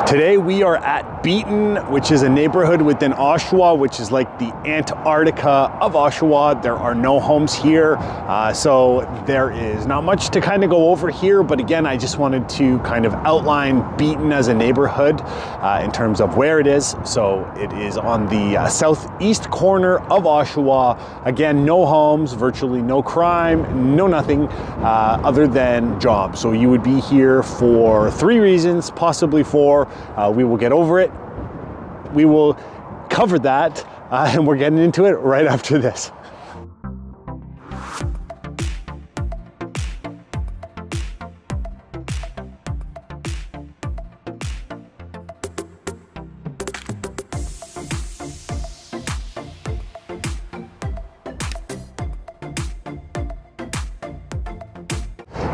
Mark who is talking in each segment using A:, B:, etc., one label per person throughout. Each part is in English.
A: Today we are at Beaton, which is a neighborhood within Oshawa, which is like the Antarctica of Oshawa. There are no homes here, so there is not much to kind of go over here. But again, I just wanted to kind of outline Beaton as a neighborhood in terms of where it is. So it is on the southeast corner of Oshawa. Again, no homes, virtually no crime, no nothing other than jobs. So you would be here for 3 reasons, possibly 4. We will get over it. We will cover that, and we're getting into it right after this.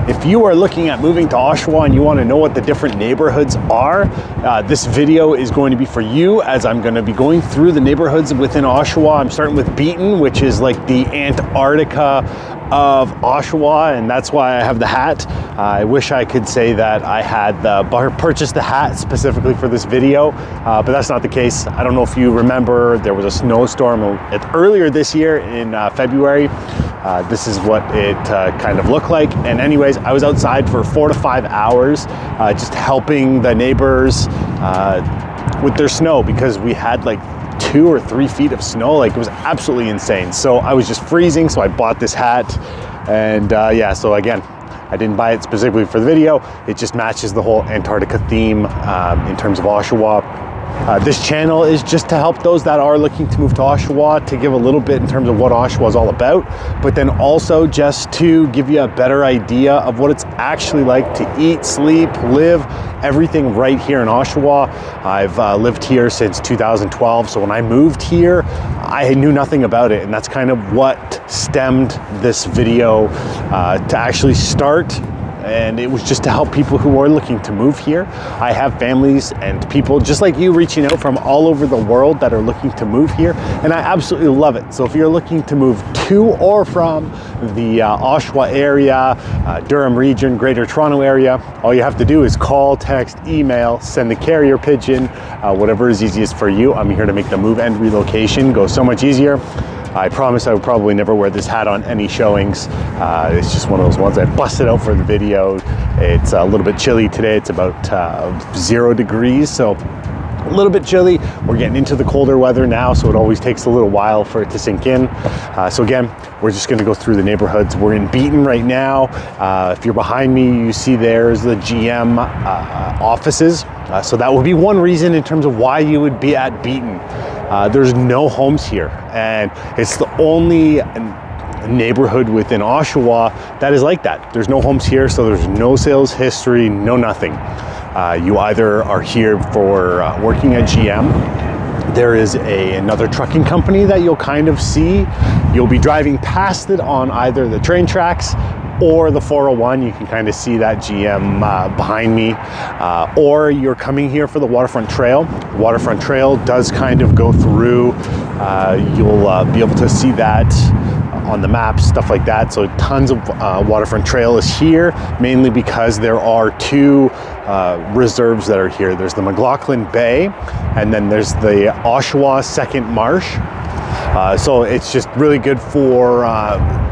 A: If you are looking at moving to Oshawa and you want to know what the different neighborhoods are, this video is going to be for you, as I'm going to be going through the neighborhoods within Oshawa. I'm starting with Beaton, which is like the Antarctica of Oshawa, and that's why I have the hat. I wish I could say that I had purchased the hat specifically for this video, but that's not the case. I don't know if you remember, there was a snowstorm earlier this year in February. This is what it kind of looked like. And anyways, I was outside for 4 to 5 hours just helping the neighbors with their snow, because we had like 2 or 3 feet of snow. Like, it was absolutely insane. So I was just freezing, so I bought this hat. And yeah, so again, I didn't buy it specifically for the video. It just matches the whole Antarctica theme in terms of Oshawa. This channel is just to help those that are looking to move to Oshawa, to give a little bit in terms of what Oshawa is all about, but then also just to give you a better idea of what it's actually like to eat, sleep, live, everything right here in Oshawa. I've lived here since 2012, so when I moved here, I knew nothing about it, and that's kind of what stemmed this video to actually start. And it was just to help people who are looking to move here. I have families and people just like you reaching out from all over the world that are looking to move here, and I absolutely love it. So if you're looking to move to or from the Oshawa area, Durham region, Greater Toronto area, all you have to do is call, text, email, send the carrier pigeon, whatever is easiest for you. I'm here to make the move and relocation go so much easier. I promise I would probably never wear this hat on any showings. It's just one of those ones I busted out for the video. It's a little bit chilly today. It's about 0 degrees, so a little bit chilly. We're getting into the colder weather now, so it always takes a little while for it to sink in. So again, we're just gonna go through the neighborhoods. We're in Beaton right now. If you're behind me, you see there's the GM offices. So that would be one reason in terms of why you would be at Beaton. There's no homes here, and it's the only neighborhood within Oshawa that is like that. There's no homes here, so there's no sales history, no nothing. You either are here for working at GM. There is another trucking company that you'll kind of see. You'll be driving past it on either the train tracks or the 401. You can kind of see that GM behind me, or you're coming here for the waterfront trail. Waterfront trail does kind of go through. You'll be able to see that on the maps, stuff like that. So tons of waterfront trail is here, mainly because there are 2 reserves that are here. There's the McLaughlin Bay, and then there's the Oshawa Second Marsh. So it's just really good for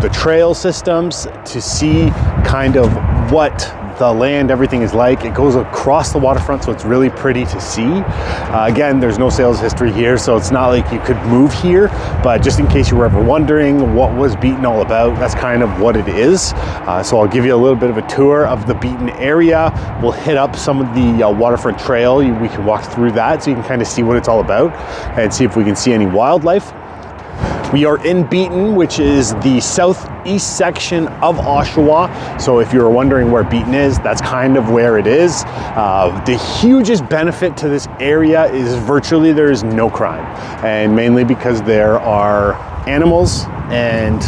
A: the trail systems to see kind of what the land, everything is like. It goes across the waterfront, so it's really pretty to see. Again, there's no sales history here, so it's not like you could move here, but just in case you were ever wondering what was Beaton all about, that's kind of what it is. So I'll give you a little bit of a tour of the Beaton area. We'll hit up some of the waterfront trail. We can walk through that so you can kind of see what it's all about and see if we can see any wildlife. We are in Beaton, which is the southeast section of Oshawa. So if you're wondering where Beaton is, that's kind of where it is. The hugest benefit to this area is virtually there is no crime, and mainly because there are animals and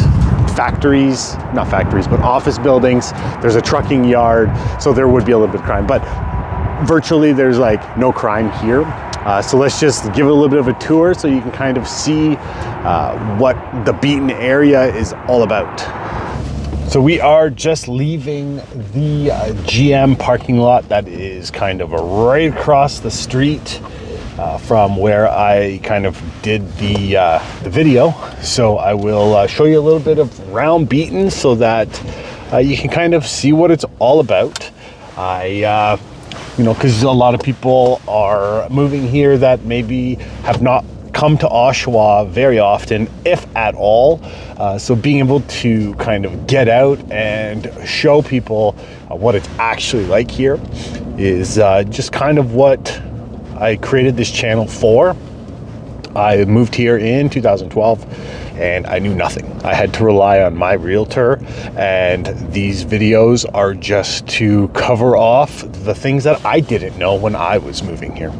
A: factories, not factories, but office buildings. There's a trucking yard, so there would be a little bit of crime, but virtually there's like no crime here. So let's just give it a little bit of a tour so you can kind of see what the Beaton area is all about. So we are just leaving the GM parking lot that is kind of right across the street from where I kind of did the video. So I will show you a little bit of round Beaton so that you can kind of see what it's all about. You know, because a lot of people are moving here that maybe have not come to Oshawa very often, if at all. So being able to kind of get out and show people what it's actually like here is just kind of what I created this channel for. I moved here in 2012 and I knew nothing. I had to rely on my realtor, and these videos are just to cover off the things that I didn't know when I was moving here.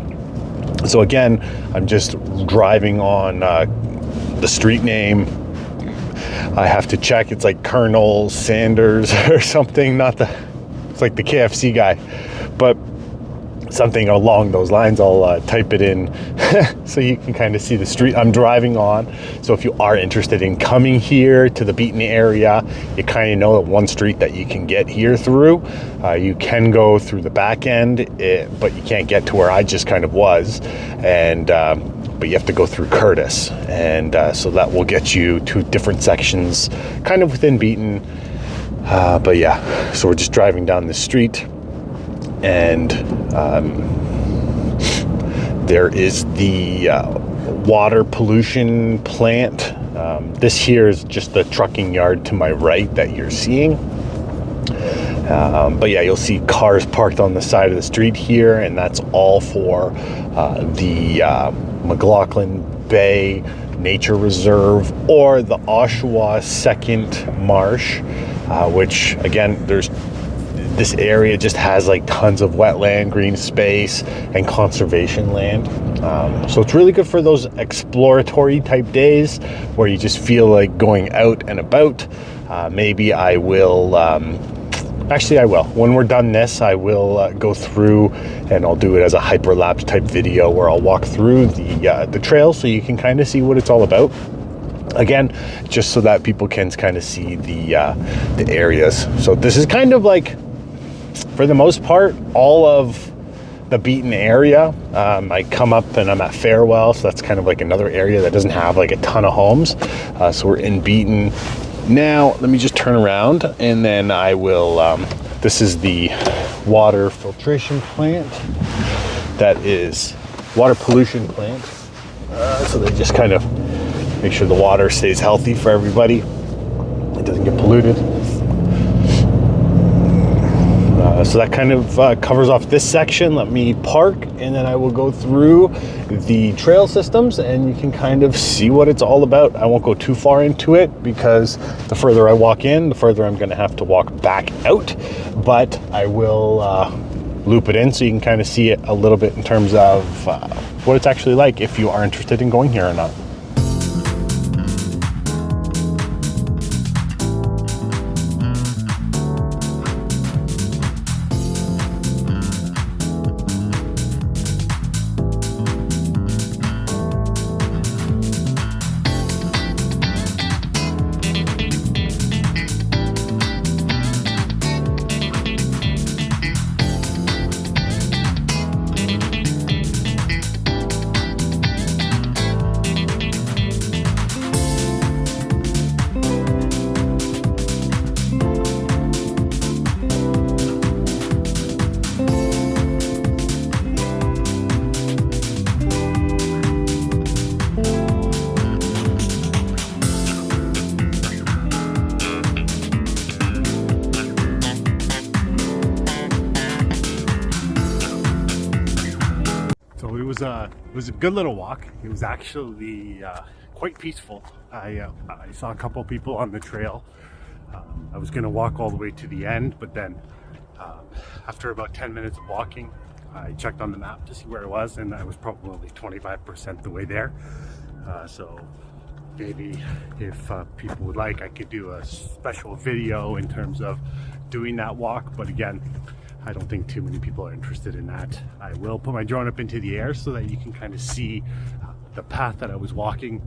A: So again, I'm just driving on the street name. I have to check. It's like Colonel Sanders or something. It's like the KFC guy, but something along those lines. I'll type it in so you can kind of see the street I'm driving on. So if you are interested in coming here to the Beaton area, you kind of know that one street that you can get here through. You can go through the back end, but you can't get to where I just kind of was. And but you have to go through Curtis. And so that will get you to different sections kind of within Beaton. But yeah, so we're just driving down the street. And there is the water pollution plant. This here is just the trucking yard to my right that you're seeing. But yeah, you'll see cars parked on the side of the street here, and that's all for the McLaughlin Bay Nature Reserve, or the Oshawa Second Marsh, which again, this area just has like tons of wetland, green space, and conservation land. So it's really good for those exploratory type days where you just feel like going out and about. Maybe I will, actually I will. When we're done this, I will go through and I'll do it as a hyperlapse type video where I'll walk through the trail so you can kind of see what it's all about. Again, just so that people can kind of see the areas. So this is kind of like, for the most part, all of the Beaton area. I come up and I'm at Farewell, so that's kind of like another area that doesn't have like a ton of homes. So we're in Beaton. Now, let me just turn around and then I will, this is the water filtration plant. That is water pollution plant. So they just kind of make sure the water stays healthy for everybody. It doesn't get polluted. So that kind of covers off this section. Let me park and then I will go through the trail systems and you can kind of see what it's all about. I won't go too far into it because the further I walk in, the further I'm going to have to walk back out. But I will loop it in so you can kind of see it a little bit in terms of what it's actually like if you are interested in going here or not. It was a good little walk. It was actually quite peaceful. I saw a couple people on the trail. I was going to walk all the way to the end, but then after about 10 minutes of walking, I checked on the map to see where it was, and I was probably 25% the way there. So maybe if people would like, I could do a special video in terms of doing that walk, but again, I don't think too many people are interested in that. I will put my drone up into the air so that you can kind of see the path that I was walking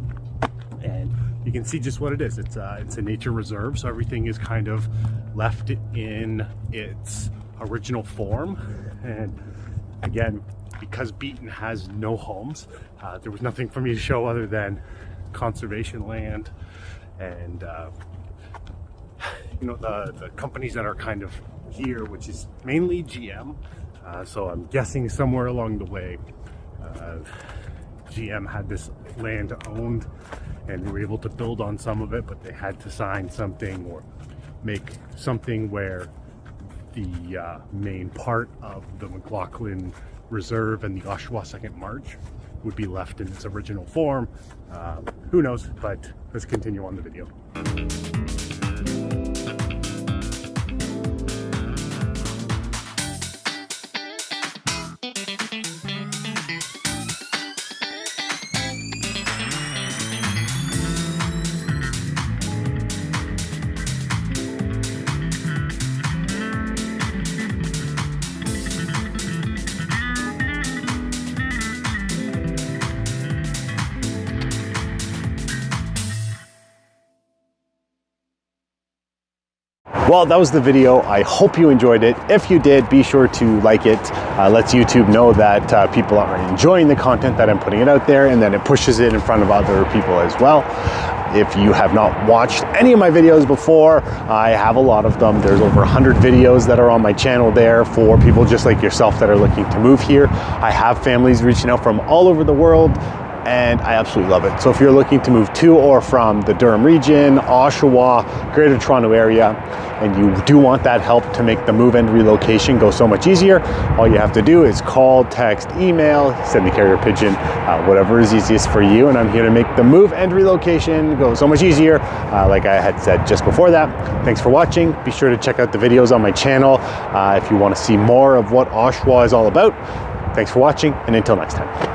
A: And you can see just what it is. It's a nature reserve, so everything is kind of left in its original form. And again, because Beaton has no homes, there was nothing for me to show other than conservation land and you know, the companies that are kind of here, which is mainly GM. So I'm guessing somewhere along the way, GM had this land owned and they were able to build on some of it, but they had to sign something or make something where the main part of the McLaughlin Reserve and the Oshawa Second March would be left in its original form. Who knows, but let's continue on the video. Well, that was the video. I hope you enjoyed it. If you did, be sure to like it. Lets YouTube know that people are enjoying the content that I'm putting it out there, and then it pushes it in front of other people as well. If you have not watched any of my videos before, I have a lot of them. There's over 100 videos that are on my channel there for people just like yourself that are looking to move here. I have families reaching out from all over the world, and I absolutely love it. So if you're looking to move to or from the Durham region, Oshawa, Greater Toronto area, and you do want that help to make the move and relocation go so much easier, all you have to do is call, text, email, send the carrier pigeon, whatever is easiest for you, and I'm here to make the move and relocation go so much easier, like I had said just before that. Thanks for watching. Be sure to check out the videos on my channel if you want to see more of what Oshawa is all about. Thanks for watching, and until next time.